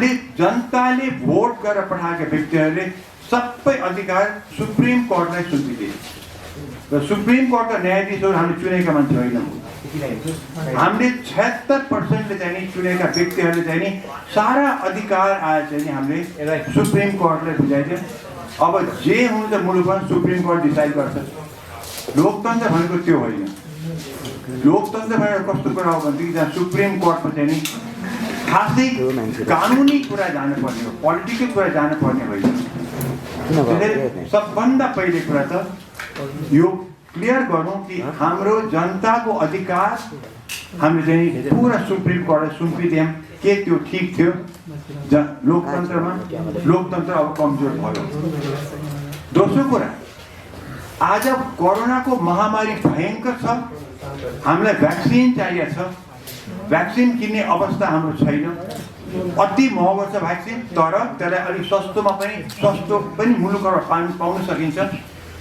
जनताले भोट गरेर पठाएका व्यक्तिहरूले सबै अधिकार सुप्रिम कोर्टलाई सुम्पिदिए र सुप्रिम कोर्टका न्यायाधीशहरू हामीले चुनेका मान्छे होइनौँ। हामीले 76% चाहिँ नि चुनेका व्यक्तिहरूले चाहिँ नि सारा अधिकार आए चाहिँ नि हामीले सुप्रिम कोर्टलाई बुझाइदियो। अब जे हुन्छ मुलुकमा सुप्रिम कोर्ट डिसाइड गर्छ। लोकतन्त्र भनेको त्यो होइन। लोकतन्त्र भनेको कस्तो कुरा हो भनेदेखि जहाँ सुप्रिम कोर्टमा चाहिँ नि खासै कानुनी कुरा जानुपर्ने हो, पोलिटिकल कुरा जानुपर्ने होइन। सबभन्दा पहिले कुरा त यो क्लियर गरौँ कि हाम्रो जनताको अधिकार हामीले चाहिँ पुरा सुप्रिम कोर्टलाई सुम्पिदियौँ के त्यो ठिक थियो? लोकतन्त्रमा लोकतन्त्र अब कमजोर भयो। दोस्रो कुरा, आज कोरोनाको महामारी भयङ्कर छ, हामीलाई भ्याक्सिन चाहिएको छ। भ्याक्सिन किन्ने अवस्था हाम्रो छैन। अति महँगो छ भ्याक्सिन, तर त्यसलाई अलिक सस्तो पनि मुलुकबाट पाउन सकिन्छ।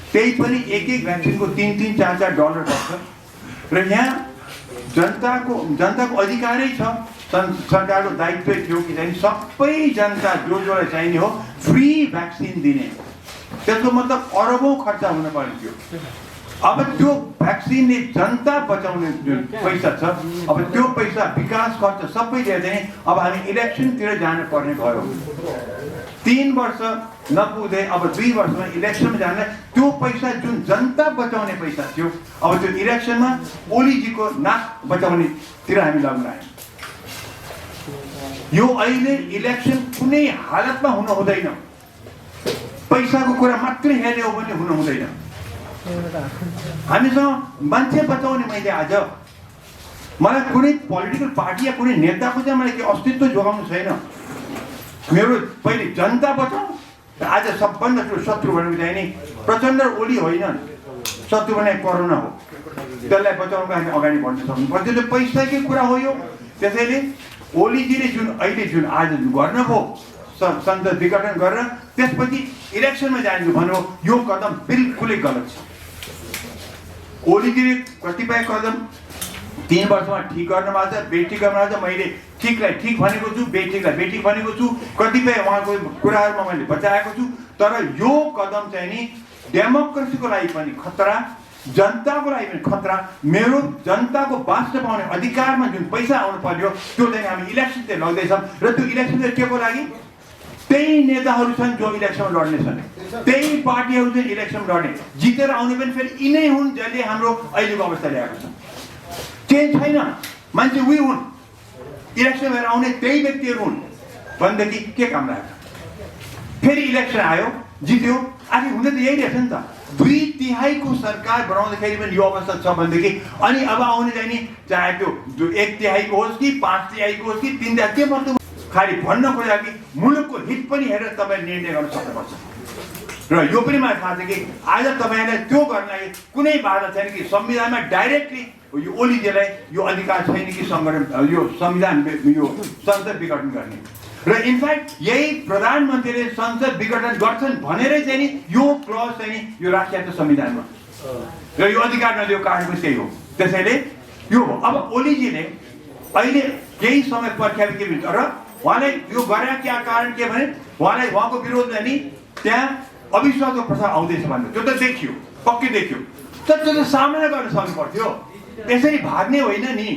त्यही पनि एक भ्याक्सिनको $3-4 पर्छ र यहाँ जनताको अधिकारै छ। सरकारको दायित्व थियो कि चाहिँ सबै जनता जोलाई चाहिने हो फ्री भ्याक्सिन दिने। त्यसको मतलब अरबौँ खर्च हुन पर्ने थियो। अब त्यो भ्याक्सिनले जनता बचाउने जुन पैसा छ, अब त्यो पैसा विकास खर्च सबै दिएर चाहिँ अब हामी इलेक्सनतिर जानुपर्ने भयो। 3 वर्ष नपुग्दै अब 2 वर्षमा इलेक्सनमा जाँदा त्यो पैसा जुन जनता बचाउने पैसा थियो, अब त्यो इलेक्सनमा ओलीजीको नाक बचाउनेतिर हामी लाग्न आयौँ। यो अहिले इलेक्सन कुनै हालतमा हुनु हुँदैन। पैसाको कुरा मात्रै हेर्ने हो भने हुनु हुँदैन। हामीसँग मान्छे बचाउने, मैले आज मलाई कुनै पोलिटिकल पार्टी या कुनै नेताको चाहिँ मलाई अस्तित्व जोगाउनु छैन। मेरो पहिले जनता बचाउँ। आज सबभन्दा ठुलो शत्रु भनेको चाहिँ नि प्रचण्ड ओली होइन, शत्रु भनेको कोरोना हो। त्यसलाई बचाउनको हामी अगाडि बढ्न सक्नुपर्छ। त्यो पैसाकै कुरा हो यो। त्यसैले ओलीजीले जुन आज गर्नुभयो संसद विघटन गरेर त्यसपछि इलेक्सनमा जानु भन्नुभयो, यो कदम बिल्कुलै गलत छ। ओलीजीले कतिपय कदम 3 वर्षमा ठिक गर्न भएको छ, बेठिक गर्न भएको छ। मैले ठिकलाई ठिक भनेको छु, बेठिकलाई बेठिक भनेको छु। कतिपय उहाँको कुराहरूमा मैले बचाएको छु। तर यो कदम चाहिँ नि डेमोक्रेसीको लागि पनि खतरा, जनताको लागि पनि खतरा। मेरो जनताको बाँच्न पाउने अधिकारमा जुन पैसा आउनु पर्यो त्यो चाहिँ हामी इलेक्सनतिर लग्दैछौँ। र त्यो इलेक्सनतिर के को लागि? त्यही नेताहरू छन् जो इलेक्सनमा लड्ने छन्, त्यही पार्टीहरू चाहिँ इलेक्सनमा लड्ने, जितेर आउने पनि फेरि यिनै हुन् जसले हाम्रो अहिलेको अवस्था ल्याएको छ। चेन्ज छैन, मान्छे उही हुन्, इलेक्सन भएर आउने त्यही व्यक्तिहरू हुन् भनेदेखि के काम लाग्छ? फेरि इलेक्सन आयो, जित्यो, आखिर हुन त यही रहेछ नि त। 2/3 सरकार बनाउँदाखेरि पनि यो अवस्था छ भनेदेखि अनि अब आउने चाहिँ नि चाहे त्यो 1/3 होस् कि 5/3 होस् कि 3/3 के मतलब? खालि भन्न खोजेको कि मुलुकको हित पनि हेरेर तपाईँ निर्णय गर्न सक्नुपर्छ। र यो पनि मलाई थाहा छ कि आज तपाईँलाई त्यो गर्नलाई कुनै बाधा छैन कि संविधानमा डाइरेक्टली यो ओलीजीलाई यो अधिकार छैन कि यो संविधान यो संसद विघटन गर्ने। र इनफ्याक्ट यही प्रधानमन्त्रीले संसद विघटन गर्छन् भनेरै चाहिँ नि यो क्लज चाहिँ नि यो राखिएको छ संविधानमा। र यो अधिकार नदिएको कारण पनि त्यही हो। त्यसैले यो हो। अब ओलीजीले अहिले केही समय पर्ख्याले के भन्छ र उहाँले यो गरे क्या कारण के भने उहाँलाई उहाँको विरोधलाई नि त्यहाँ अविश्वासको प्रस्ताव आउँदैछ भन्नु, त्यो त देखियो, पक्कै देखियो। तर त्यो त सामना गर्न सक्नु पर्थ्यो, यसरी भाग्ने होइन नि।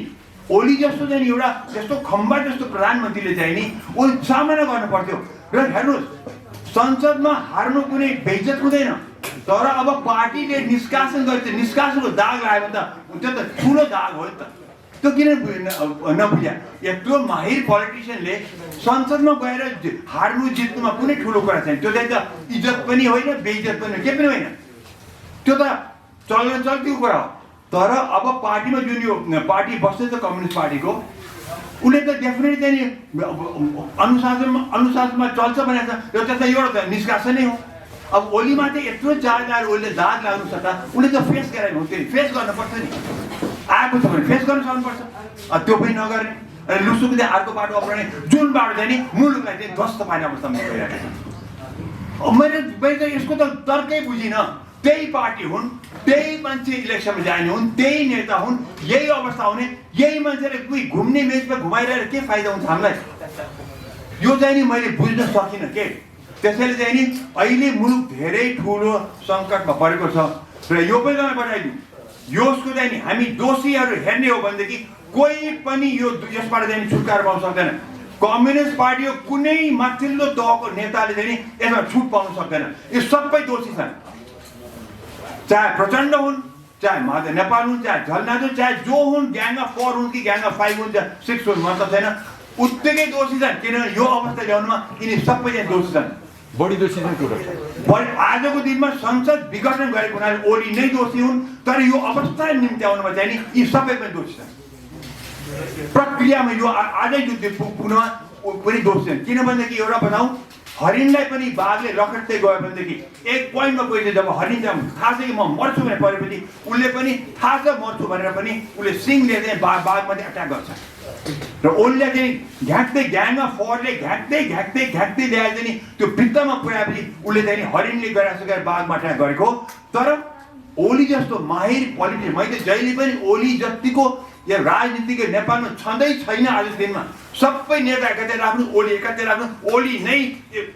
ओली जस्तो चाहिँ एउटा त्यस्तो खम्बा जस्तो प्रधानमन्त्रीले चाहिँ नि ओ सामना गर्नु पर्थ्यो। र हेर्नुहोस्, संसदमा हार्नु कुनै बेइज्जत हुँदैन, तर अब पार्टीले निष्कासन गर्छ, निष्कासनको दाग लाग्यो भने त त्यो त ठुलो दाग हो नि त। त्यो किन नबुझ्या? यत्रो माहिर पोलिटिसियनले संसदमा गएर हार्नु जित्नुमा कुनै ठुलो कुरा छैन। त्यो चाहिँ त इज्जत पनि होइन, बेइज्जत पनि के पनि होइन, त्यो त चल्तीको कुरा हो। तर अब पार्टीमा जुन यो पार्टी बस्दैछ कम्युनिस्ट पार्टीको, उसले त डेफिनेटली चाहिँ अनुशासनमा चल्छ भनेको छ। र त्यसलाई एउटा निष्कासन नै हो। अब ओलीमा चाहिँ यत्रो चारदार ओलीले दाग लाग्नु छ त उसले त फेस गरायो भने त्यो फेस गर्नुपर्छ नि। आएको छ भने फेस गर्न सक्नुपर्छ, त्यो पनि नगर्ने। लुसुको चाहिँ अर्को बाटो अप्नाउने, जुन बाटो चाहिँ नि मुलुकलाई चाहिँ ध्वस्त पार्ने अवस्थामा गइरहेको छ। मैले त यसको त तर्कै बुझिनँ। त्यही पार्टी हुन्, त्यही मान्छे इलेक्सनमा जाने हुन्, त्यही नेता हुन्, यही अवस्था हुने, यही मान्छेले कोही घुम्ने मेचमा घुमाइरहेर के फाइदा हुन्छ हामीलाई? यो चाहिँ नि मैले बुझ्न सकिनँ के। त्यसैले चाहिँ नि अहिले मुलुक धेरै ठुलो सङ्कटमा परेको छ र यो पनि तपाईँ बताइदिउँ, यसको चाहिँ नि हामी दोषीहरू हेर्ने हो भनेदेखि कोही पनि यो यसबाट चाहिँ छुटकारा पाउन सक्दैन। कम्युनिस्ट पार्टीको कुनै माथिल्लो तहको नेताले चाहिँ नि यसमा छुट पाउन सक्दैन। यो सबै दोषी छन्, चाहे प्रचण्ड हुन्, चाहे माधव नेपाल हुन्, चाहे झलनाथ, चाहे जो हुन्, ग्याङ अफ 4 हुन् कि ग्याङ अफ 5 हुन्, 6 हुन्, मतलब छैन, उत्तिकै दोषी छन्। किनभने यो अवस्था ल्याउनुमा यिनी सबै चाहिँ दोषी छन्, बढी दोषी छन्। आजको दिनमा संसद विघटन गरेको हुनाले ओली नै दोषी हुन्, तर यो अवस्था निम्त्याउनुमा चाहिँ नि यी सबै पनि दोषी छन्। प्रक्रियामा यो आजै युद्ध पुग्नुमा पनि दोषी छन्। किनभनेदेखि एउटा बताउँ, हरिणलाई पनि बाघले रखट्दै गयो भनेदेखि एक पोइन्टमा गइदियो, जब हरिण थाहा छ कि म मर्छु भनेर परेपछि उसले पनि थाहा छ मर्छु भनेर पनि उसले सिङले चाहिँ बाघमाथि अट्याक गर्छ र ओलीले चाहिँ घ्याक्दै ग्याङ अफ 4ले घ्याक्दै ल्याएर चाहिँ त्यो भित्तामा पुर्याएपछि उसले चाहिँ हरिणले गरासकेर बाघमा अट्याक गरेको। तर ओली जस्तो माहिर पोलिटिसियन मैले जहिले पनि ओली जतिको यो राजनीतिको नेपालमा छँदै छैन। आजको दिनमा सबै नेता एकातिर राख्नु, ओली एकातिर राख्नु, ओली नै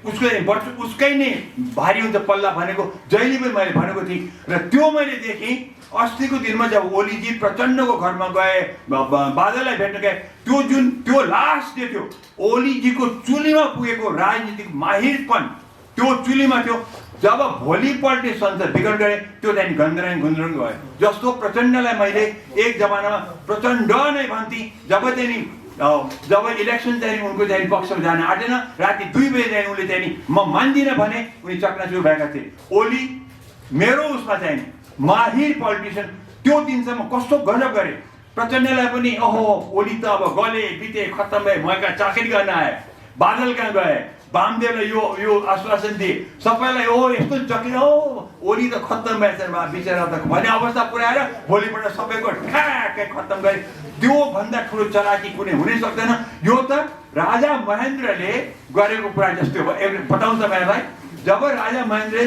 उसकै नै भारी हुन्छ पल्ला भनेको जहिले पनि मैले भनेको थिएँ। र त्यो मैले देखेँ अस्तिको दिनमा जब ओलीजी प्रचण्डको घरमा गए, बादललाई भेट्न गए, त्यो लास्ट डे थियो ओलीजीको चुलीमा पुगेको राजनीतिक माहिरपन त्यो चुलीमा थियो। जब भोलिपल्ट संसद विघटन गरे त्यो चाहिँ गन्दराङ गुन्द्रुङ गयो। जस्तो प्रचण्डलाई मैले एक जमानामा प्रचण्ड नै भन्थे, जब इलेक्सन चाहिँ उनको चाहिँ पक्षमा जान आँटेन, राति 2 बजे चाहिँ उनले चाहिँ म मान्दिनँ भने उनी चकनाचुर भएका थिए। ओली मेरो उसमा चाहिँ माहिर पोलिटिसियन त्यो दिनसम्म कस्तो गजब गरे। प्रचण्डलाई पनि ओहो ओली त अब गले बिते खत्तम भए, म कहाँ चाकरी गर्न आए, बादल कहाँ गए, वामदेवलाई यो आश्वासन दिए, सबैलाई ओ यस्तो चकिन हो ओली त खत्तम भएछ बिचरा त भन्ने अवस्था पुर्याएर भोलिपल्ट सबैको ठ्याक्कै खत्तम गरे। त्योभन्दा ठुलो चलाकी कुनै हुनै सक्दैन। यो त राजा महेन्द्रले गरेको कुरा जस्तै हो। बताउँ तपाईँहरूलाई, जब राजा महेन्द्रले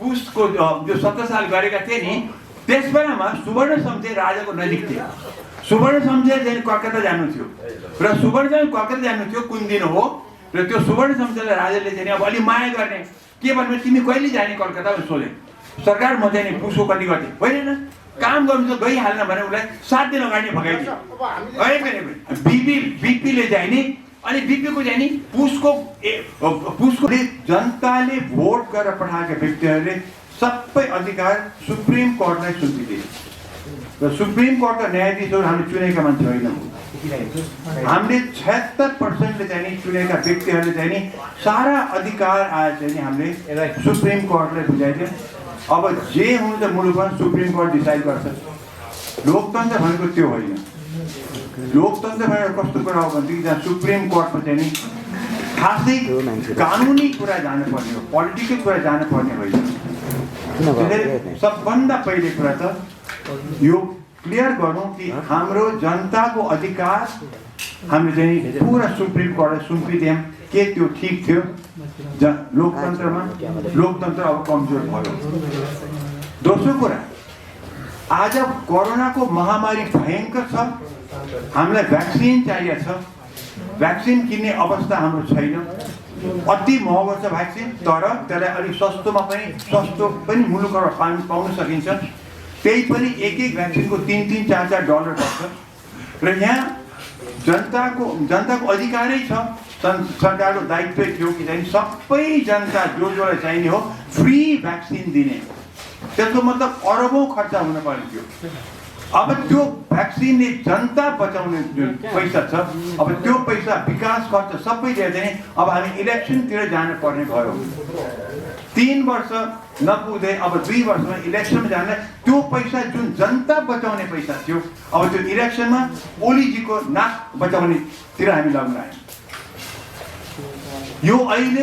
पुसको जो 17 साल गरेका थिए नि, त्यस बेलामा सुवर्ण शमशेर राजाको नजिक थिए। सुवर्ण शमशेर चाहिँ कलकत्ता जानु थियो र सुवर्ण शमशेर कलकत्ता जानु थियो कुन दिन हो र त्यो सुवर्ण शमशेरलाई राजाले चाहिँ अब अलि माया गर्ने के भन्नु, तिमी कहिले जाने कलकत्ता भनेर सोधे। सरकार म चाहिँ पुसको कति गर्थेँ, होइन काम गर्नु त गइहाल्न भने उसलाई 7 दिन अगाडि भगाइदियो। बिपीले चाहिँ नि, अनि बिपीको चाहिँ नि पुसको जनताले भोट गरेर पठाएका व्यक्तिहरूले सबै अधिकार सुप्रिम कोर्टलाई सुम्पिदिए र सुप्रिम कोर्टका न्यायाधीशहरू हामीले चुनेका मान्छे होइनौँ। हामीले 76%ले चाहिँ नि चुनेका व्यक्तिहरूले चाहिँ नि सारा अधिकार आए चाहिँ नि हामीले सुप्रिम कोर्टलाई बुझाइदियो। अब जे हुनु त मुलुकमा सुप्रिम कोर्ट डिसाइड गर्छ। लोकतन्त्र भनेको त्यो होइन। लोकतन्त्र भनेको कस्तो कुरा हो भनेदेखि जहाँ सुप्रिम कोर्टमा चाहिँ नि खासै कानुनी कुरा जानुपर्ने हो, पोलिटिकल कुरा जानुपर्ने होइन। सबभन्दा पहिले कुरा त यो क्लियर गरौँ कि हाम्रो जनताको अधिकार हामीले चाहिँ पुरा सुप्रिम कोर्टलाई सुम्पिदियौँ के त्यो ठिक थियो? लोकतन्त्र अब कमजोर भयो। दोस्रो कुरा, आज कोरोनाको महामारी भयङ्कर छ, हामीलाई भ्याक्सिन चाहिएको छ। भ्याक्सिन किन्ने अवस्था हाम्रो छैन, अति महँगो छ भ्याक्सिन, तर त्यसलाई अलिक सस्तो पनि मुलुकबाट पाउन सकिन्छ। त्यही पनि एक भ्याक्सिनको $3-4 पर्छ र यहाँ जनताको अधिकारै छ। सरकारको दायित्व थियो कि चाहिँ सबै जनता जोलाई चाहिने हो फ्री भ्याक्सिन दिने। त्यसको मतलब अरबौँ खर्च हुन पर्ने थियो। अब त्यो भ्याक्सिनले जनता बचाउने जुन पैसा छ, अब त्यो पैसा विकास खर्च सबै दिएर चाहिँ अब हामी इलेक्सनतिर जानुपर्ने भयो। 3 वर्ष नपुग्दै अब 2 वर्षमा इलेक्सनमा जाने त्यो पैसा जुन जनता बचाउने पैसा थियो, अब त्यो इलेक्सनमा ओलीजीको नाक बचाउनेतिर हामी लाग्न आयौँ। यो अहिले